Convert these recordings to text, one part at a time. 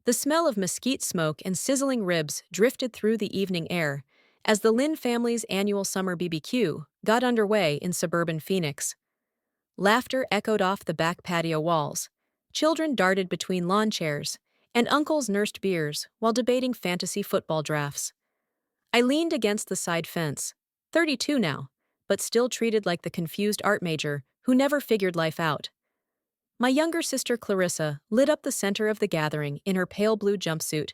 The smell of mesquite smoke and sizzling ribs drifted through the evening air as the Lin family's annual summer BBQ got underway in suburban Phoenix. Laughter echoed off the back patio walls. Children darted between lawn chairs, and uncles nursed beers while debating fantasy football drafts. I leaned against the side fence, 32 now, but still treated like the confused art major who never figured life out. My younger sister Clarissa lit up the center of the gathering in her pale blue jumpsuit,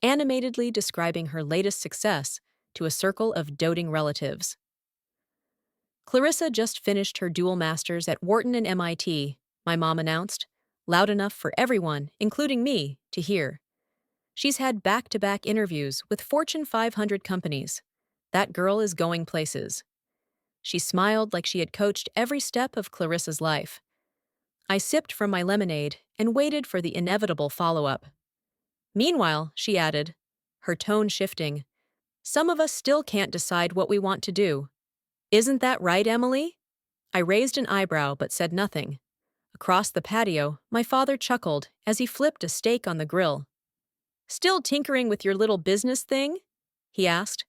animatedly describing her latest success to a circle of doting relatives. Clarissa just finished her dual masters at Wharton and MIT, my mom announced, loud enough for everyone, including me, to hear. She's had back-to-back interviews with Fortune 500 companies. That girl is going places. She smiled like she had coached every step of Clarissa's life. I sipped from my lemonade and waited for the inevitable follow-up. Meanwhile, she added, her tone shifting, some of us still can't decide what we want to do. Isn't that right, Emily? I raised an eyebrow but said nothing. Across the patio, my father chuckled as he flipped a steak on the grill. Still tinkering with your little business thing? He asked.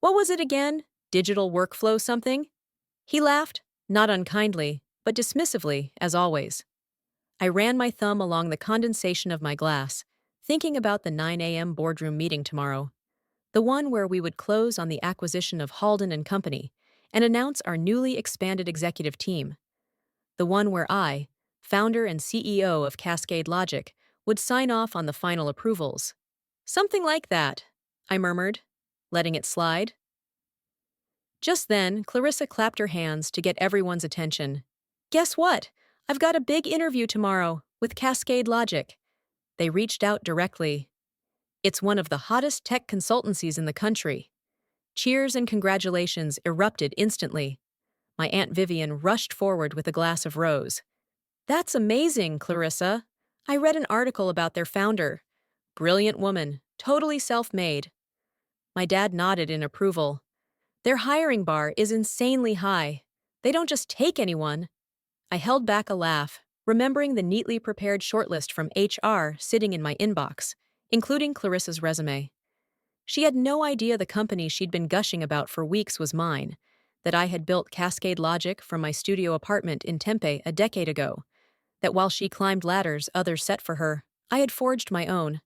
What was it again? Digital workflow something? He laughed, not unkindly, but dismissively, as always. I ran my thumb along the condensation of my glass, thinking about the 9 a.m. boardroom meeting tomorrow. The one where we would close on the acquisition of Halden and Company and announce our newly expanded executive team. The one where I, founder and CEO of Cascade Logic, would sign off on the final approvals. Something like that, I murmured, letting it slide. Just then, Clarissa clapped her hands to get everyone's attention. Guess what? I've got a big interview tomorrow with Cascade Logic. They reached out directly. It's one of the hottest tech consultancies in the country. Cheers and congratulations erupted instantly. My Aunt Vivian rushed forward with a glass of rose. That's amazing, Clarissa. I read an article about their founder. Brilliant woman, totally self-made. My dad nodded in approval. Their hiring bar is insanely high. They don't just take anyone. I held back a laugh, remembering the neatly prepared shortlist from HR sitting in my inbox, including Clarissa's resume. She had no idea the company she'd been gushing about for weeks was mine, that I had built Cascade Logic from my studio apartment in Tempe a decade ago, that while she climbed ladders others set for her, I had forged my own.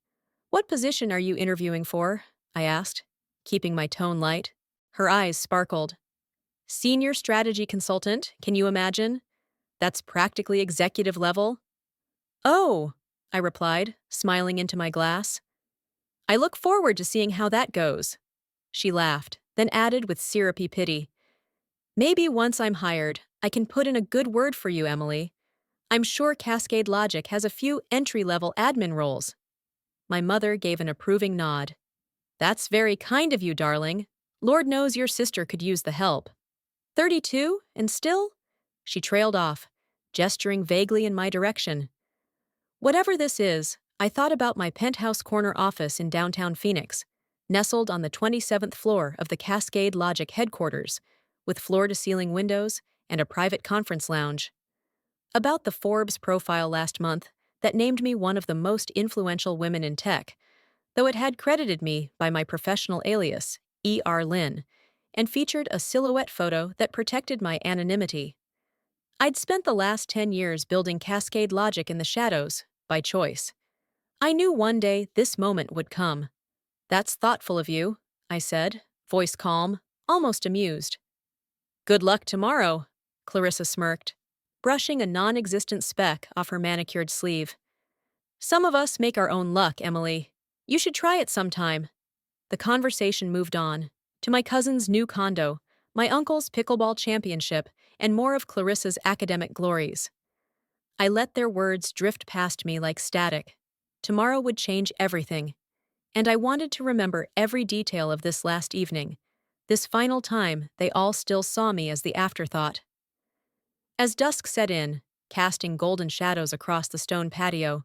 What position are you interviewing for? I asked, keeping my tone light. Her eyes sparkled. Senior strategy consultant, can you imagine? That's practically executive level. Oh, I replied, smiling into my glass. I look forward to seeing how that goes. She laughed, then added with syrupy pity. Maybe once I'm hired, I can put in a good word for you, Emily. I'm sure Cascade Logic has a few entry-level admin roles. My mother gave an approving nod. That's very kind of you, darling. Lord knows your sister could use the help. 32, and still? She trailed off, gesturing vaguely in my direction. Whatever this is, I thought about my penthouse corner office in downtown Phoenix, nestled on the 27th floor of the Cascade Logic headquarters, with floor-to-ceiling windows and a private conference lounge. About the Forbes profile last month that named me one of the most influential women in tech, though it had credited me by my professional alias, E.R. Lin, and featured a silhouette photo that protected my anonymity. I'd spent the last 10 years building Cascade Logic in the shadows, by choice. I knew one day this moment would come. That's thoughtful of you, I said, voice calm, almost amused. Good luck tomorrow, Clarissa smirked, brushing a non-existent speck off her manicured sleeve. Some of us make our own luck, Emily. You should try it sometime. The conversation moved on, to my cousin's new condo, my uncle's pickleball championship, and more of Clarissa's academic glories. I let their words drift past me like static. Tomorrow would change everything, and I wanted to remember every detail of this last evening, this final time they all still saw me as the afterthought. As dusk set in, casting golden shadows across the stone patio,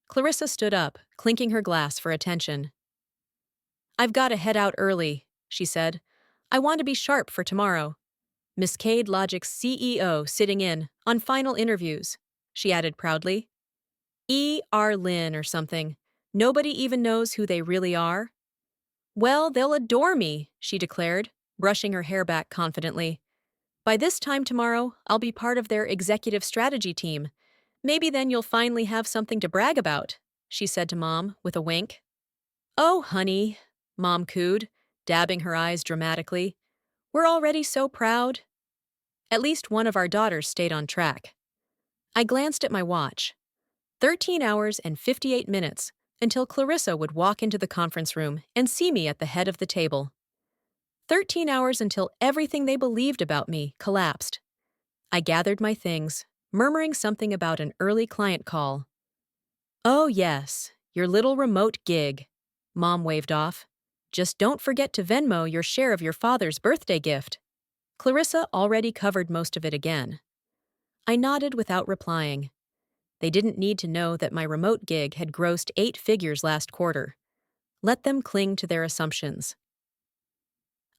Clarissa stood up, clinking her glass for attention. I've got to head out early, she said. I want to be sharp for tomorrow. Cascade Logic's CEO sitting in on final interviews, she added proudly. E.R. Lin or something. Nobody even knows who they really are? Well, they'll adore me, she declared, brushing her hair back confidently. By this time tomorrow, I'll be part of their executive strategy team. Maybe then you'll finally have something to brag about, she said to Mom with a wink. Oh, honey, Mom cooed, dabbing her eyes dramatically. We're already so proud. At least one of our daughters stayed on track. I glanced at my watch. 13 hours and 58 minutes until Clarissa would walk into the conference room and see me at the head of the table. 13 hours until everything they believed about me collapsed. I gathered my things, murmuring something about an early client call. Oh, yes, your little remote gig, Mom waved off. Just don't forget to Venmo your share of your father's birthday gift. Clarissa already covered most of it again. I nodded without replying. They didn't need to know that my remote gig had grossed 8 figures last quarter. Let them cling to their assumptions.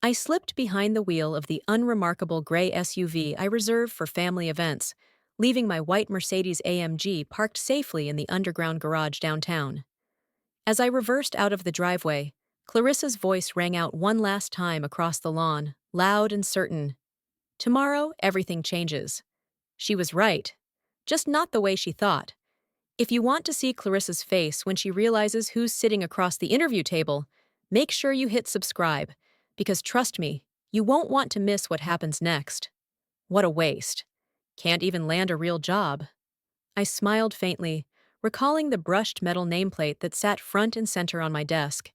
I slipped behind the wheel of the unremarkable gray SUV I reserved for family events, leaving my white Mercedes-AMG parked safely in the underground garage downtown. As I reversed out of the driveway, Clarissa's voice rang out one last time across the lawn, loud and certain. Tomorrow, everything changes. She was right. Just not the way she thought. If you want to see Clarissa's face when she realizes who's sitting across the interview table, make sure you hit subscribe, because trust me, you won't want to miss what happens next. What a waste. Can't even land a real job. I smiled faintly, recalling the brushed metal nameplate that sat front and center on my desk.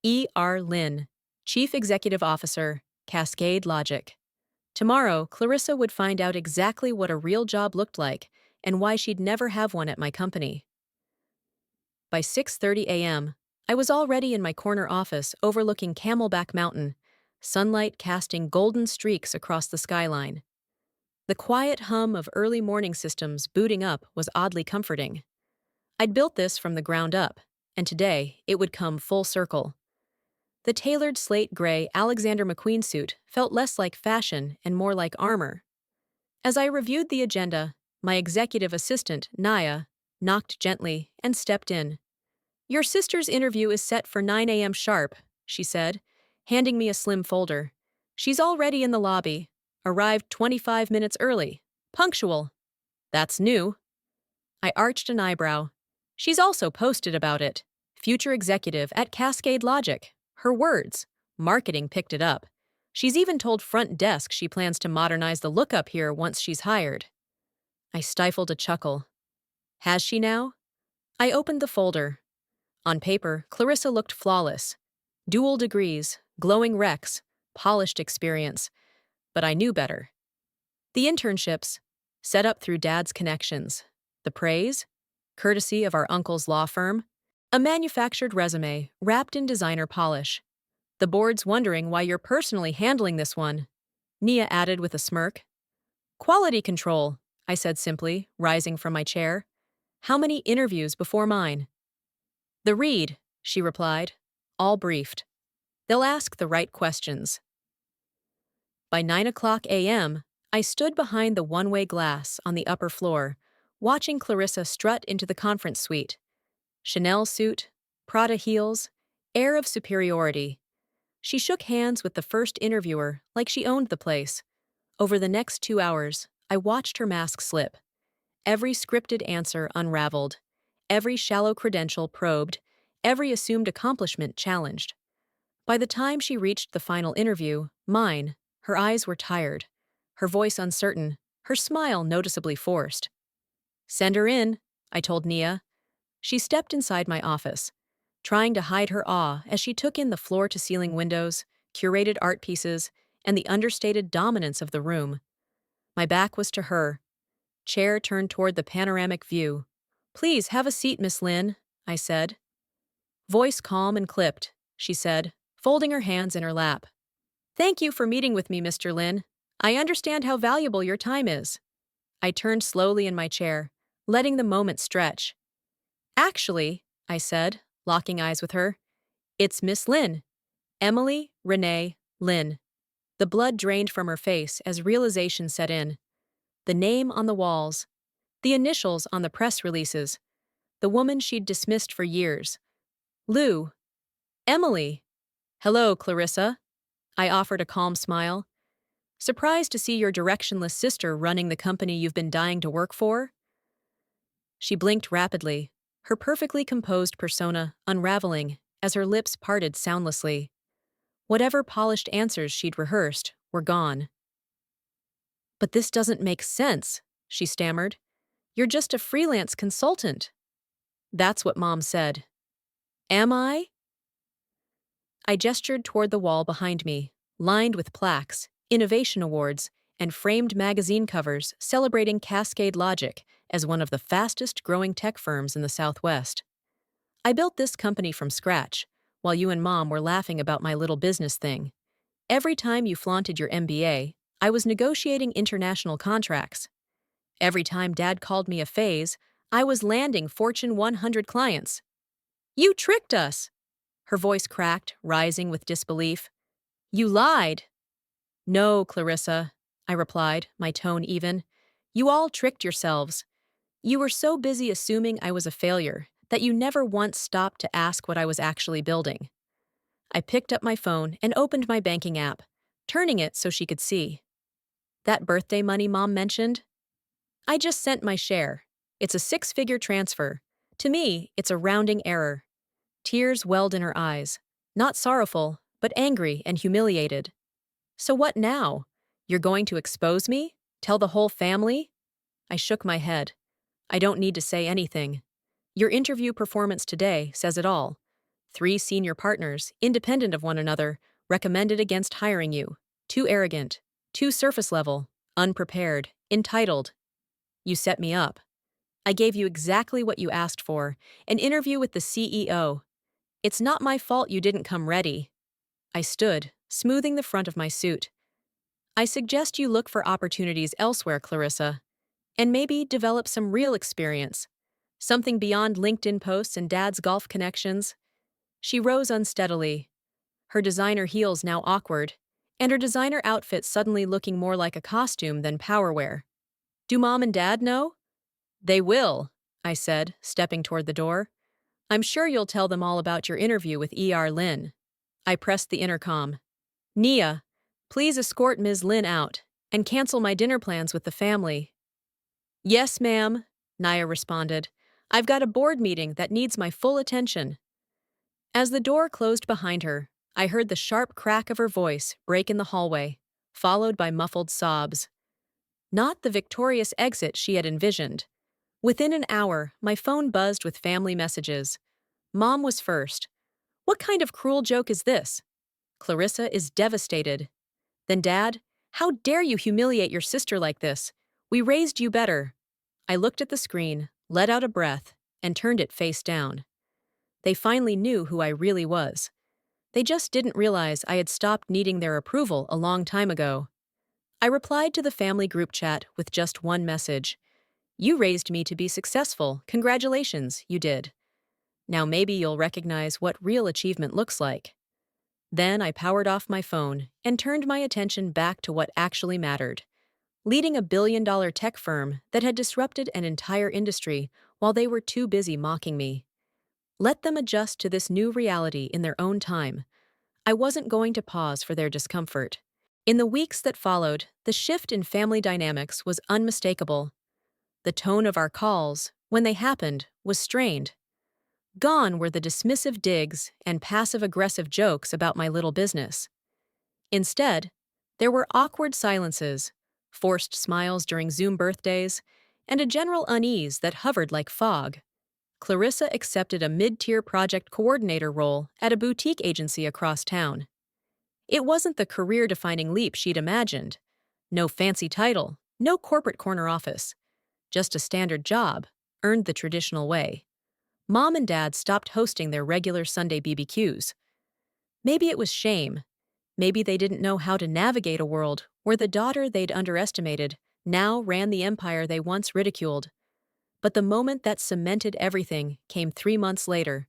E.R. Lynn, Chief Executive Officer, Cascade Logic. Tomorrow, Clarissa would find out exactly what a real job looked like and why she'd never have one at my company. By 6:30 a.m., I was already in my corner office overlooking Camelback Mountain, sunlight casting golden streaks across the skyline. The quiet hum of early morning systems booting up was oddly comforting. I'd built this from the ground up, and today it would come full circle. The tailored slate gray Alexander McQueen suit felt less like fashion and more like armor. As I reviewed the agenda, my executive assistant, Naya, knocked gently and stepped in. Your sister's interview is set for 9 a.m. sharp, she said, handing me a slim folder. She's already in the lobby. Arrived 25 minutes early. Punctual. That's new. I arched an eyebrow. She's also posted about it. Future executive at Cascade Logic. Her words. Marketing picked it up. She's even told front desk she plans to modernize the lookup here once she's hired. I stifled a chuckle. Has she now? I opened the folder. On paper, Clarissa looked flawless. Dual degrees, glowing recs, polished experience. But I knew better. The internships, set up through Dad's connections. The praise, courtesy of our uncle's law firm. A manufactured resume, wrapped in designer polish. The board's wondering why you're personally handling this one, Nia added with a smirk. Quality control, I said simply, rising from my chair. How many interviews before mine? The read, she replied, all briefed. They'll ask the right questions. By 9:00 a.m., I stood behind the one-way glass on the upper floor, watching Clarissa strut into the conference suite. Chanel suit, Prada heels, air of superiority. She shook hands with the first interviewer like she owned the place. Over the next 2 hours, I watched her mask slip. Every scripted answer unraveled, every shallow credential probed, every assumed accomplishment challenged. By the time she reached the final interview, mine, her eyes were tired, her voice uncertain, her smile noticeably forced. Send her in, I told Nia. She stepped inside my office, trying to hide her awe as she took in the floor-to-ceiling windows, curated art pieces, and the understated dominance of the room. My back was to her. Chair turned toward the panoramic view. Please have a seat, Miss Lynn, I said. Voice calm and clipped, she said, folding her hands in her lap. Thank you for meeting with me, Mr. Lynn. I understand how valuable your time is. I turned slowly in my chair, letting the moment stretch. Actually, I said, locking eyes with her, it's Miss Lynn. Emily Renee Lynn. The blood drained from her face as realization set in. The name on the walls, the initials on the press releases, the woman she'd dismissed for years, Lou. Emily. Hello, Clarissa. I offered a calm smile. Surprised to see your directionless sister running the company you've been dying to work for? She blinked rapidly, her perfectly composed persona unraveling as her lips parted soundlessly. Whatever polished answers she'd rehearsed were gone. But this doesn't make sense, she stammered. You're just a freelance consultant. That's what Mom said. Am I? I gestured toward the wall behind me, lined with plaques, innovation awards, and framed magazine covers celebrating Cascade Logic as one of the fastest growing tech firms in the Southwest. I built this company from scratch, while you and Mom were laughing about my little business thing. Every time you flaunted your MBA, I was negotiating international contracts. Every time Dad called me a phase, I was landing Fortune 100 clients. You tricked us! Her voice cracked, rising with disbelief. You lied! No, Clarissa, I replied, my tone even. You all tricked yourselves. You were so busy assuming I was a failure that you never once stopped to ask what I was actually building. I picked up my phone and opened my banking app, turning it so she could see. That birthday money Mom mentioned? I just sent my share. It's a six-figure transfer. To me, it's a rounding error. Tears welled in her eyes, not sorrowful, but angry and humiliated. So what now? You're going to expose me? Tell the whole family? I shook my head. I don't need to say anything. Your interview performance today says it all. 3 senior partners, independent of one another, recommended against hiring you. Too arrogant, too surface level, unprepared, entitled. You set me up. I gave you exactly what you asked for, an interview with the CEO. It's not my fault you didn't come ready. I stood, smoothing the front of my suit. I suggest you look for opportunities elsewhere, Clarissa, and maybe develop some real experience. Something beyond LinkedIn posts and Dad's golf connections. She rose unsteadily, her designer heels now awkward, and her designer outfit suddenly looking more like a costume than powerwear. Do Mom and Dad know? They will, I said, stepping toward the door. I'm sure you'll tell them all about your interview with E.R. Lynn. I pressed the intercom. Nia, please escort Ms. Lynn out and cancel my dinner plans with the family. Yes, ma'am, Nia responded. I've got a board meeting that needs my full attention. As the door closed behind her, I heard the sharp crack of her voice break in the hallway, followed by muffled sobs. Not the victorious exit she had envisioned. Within an hour, my phone buzzed with family messages. Mom was first. What kind of cruel joke is this? Clarissa is devastated. Then Dad, how dare you humiliate your sister like this? We raised you better. I looked at the screen, let out a breath, and turned it face down. They finally knew who I really was. They just didn't realize I had stopped needing their approval a long time ago. I replied to the family group chat with just one message. You raised me to be successful. Congratulations, you did. Now maybe you'll recognize what real achievement looks like. Then I powered off my phone and turned my attention back to what actually mattered. Leading a billion-dollar tech firm that had disrupted an entire industry while they were too busy mocking me. Let them adjust to this new reality in their own time. I wasn't going to pause for their discomfort. In the weeks that followed, the shift in family dynamics was unmistakable. The tone of our calls, when they happened, was strained. Gone were the dismissive digs and passive-aggressive jokes about my little business. Instead, there were awkward silences, forced smiles during Zoom birthdays, and a general unease that hovered like fog. Clarissa accepted a mid-tier project coordinator role at a boutique agency across town. It wasn't the career-defining leap she'd imagined. No fancy title, no corporate corner office. Just a standard job, earned the traditional way. Mom and Dad stopped hosting their regular Sunday BBQs. Maybe it was shame. Maybe they didn't know how to navigate a world where the daughter they'd underestimated now ran the empire they once ridiculed. But the moment that cemented everything came 3 months later.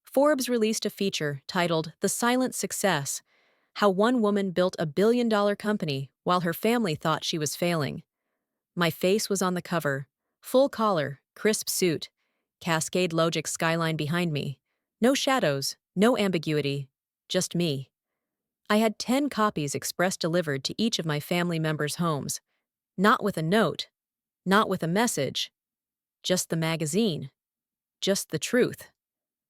Forbes released a feature titled The Silent Success, how one woman built a billion-dollar company while her family thought she was failing. My face was on the cover, full collar, crisp suit, Cascade Logic skyline behind me. No shadows, no ambiguity, just me. I had 10 copies express delivered to each of my family members' homes. Not with a note, not with a message, just the magazine, just the truth.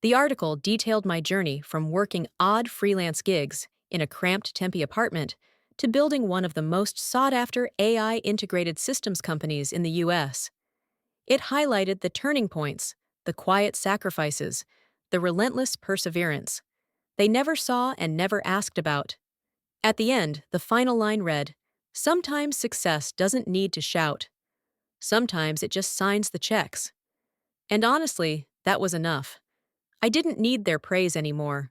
The article detailed my journey from working odd freelance gigs in a cramped Tempe apartment to building one of the most sought-after AI-integrated systems companies in the U.S. It highlighted the turning points, the quiet sacrifices, the relentless perseverance they never saw and never asked about. At the end, the final line read, "Sometimes success doesn't need to shout. Sometimes it just signs the checks." And honestly, that was enough. I didn't need their praise anymore,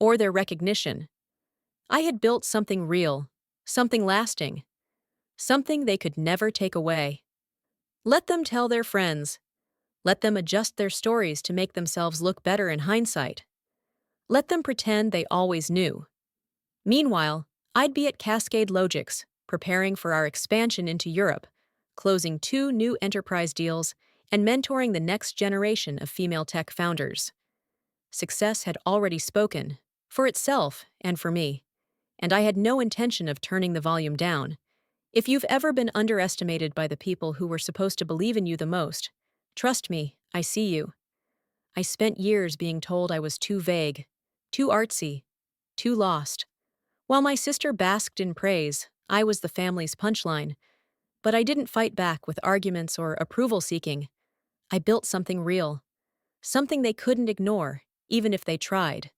or their recognition. I had built something real, something lasting, something they could never take away. Let them tell their friends. Let them adjust their stories to make themselves look better in hindsight. Let them pretend they always knew. Meanwhile, I'd be at Cascade Logics, preparing for our expansion into Europe, closing 2 new enterprise deals, and mentoring the next generation of female tech founders. Success had already spoken, for itself and for me, and I had no intention of turning the volume down. If you've ever been underestimated by the people who were supposed to believe in you the most, trust me, I see you. I spent years being told I was too vague, too artsy, too lost. While my sister basked in praise, I was the family's punchline. But I didn't fight back with arguments or approval seeking. I built something real, something they couldn't ignore, even if they tried.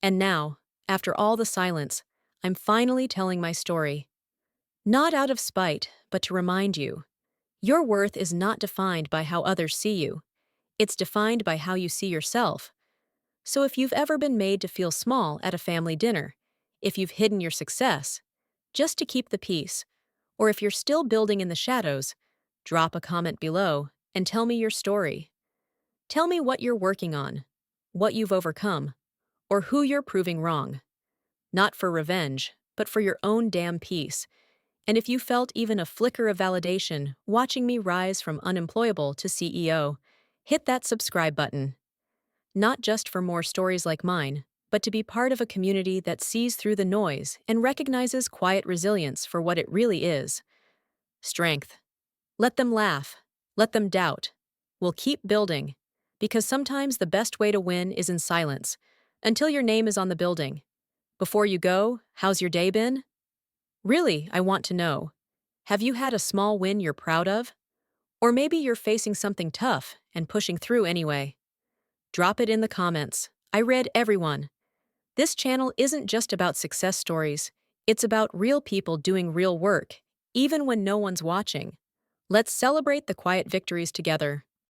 And now, after all the silence, I'm finally telling my story. Not out of spite, but to remind you. Your worth is not defined by how others see you. It's defined by how you see yourself. So if you've ever been made to feel small at a family dinner, if you've hidden your success, just to keep the peace, or if you're still building in the shadows, drop a comment below and tell me your story. Tell me what you're working on, what you've overcome, or who you're proving wrong. Not for revenge, but for your own damn peace. And if you felt even a flicker of validation watching me rise from unemployable to CEO, hit that subscribe button. Not just for more stories like mine, but to be part of a community that sees through the noise and recognizes quiet resilience for what it really is. Strength. Let them laugh. Let them doubt. We'll keep building. Because sometimes the best way to win is in silence, until your name is on the building. Before you go, how's your day been? Really, I want to know. Have you had a small win you're proud of? Or maybe you're facing something tough and pushing through anyway. Drop it in the comments. I read everyone. This channel isn't just about success stories. It's about real people doing real work, even when no one's watching. Let's celebrate the quiet victories together.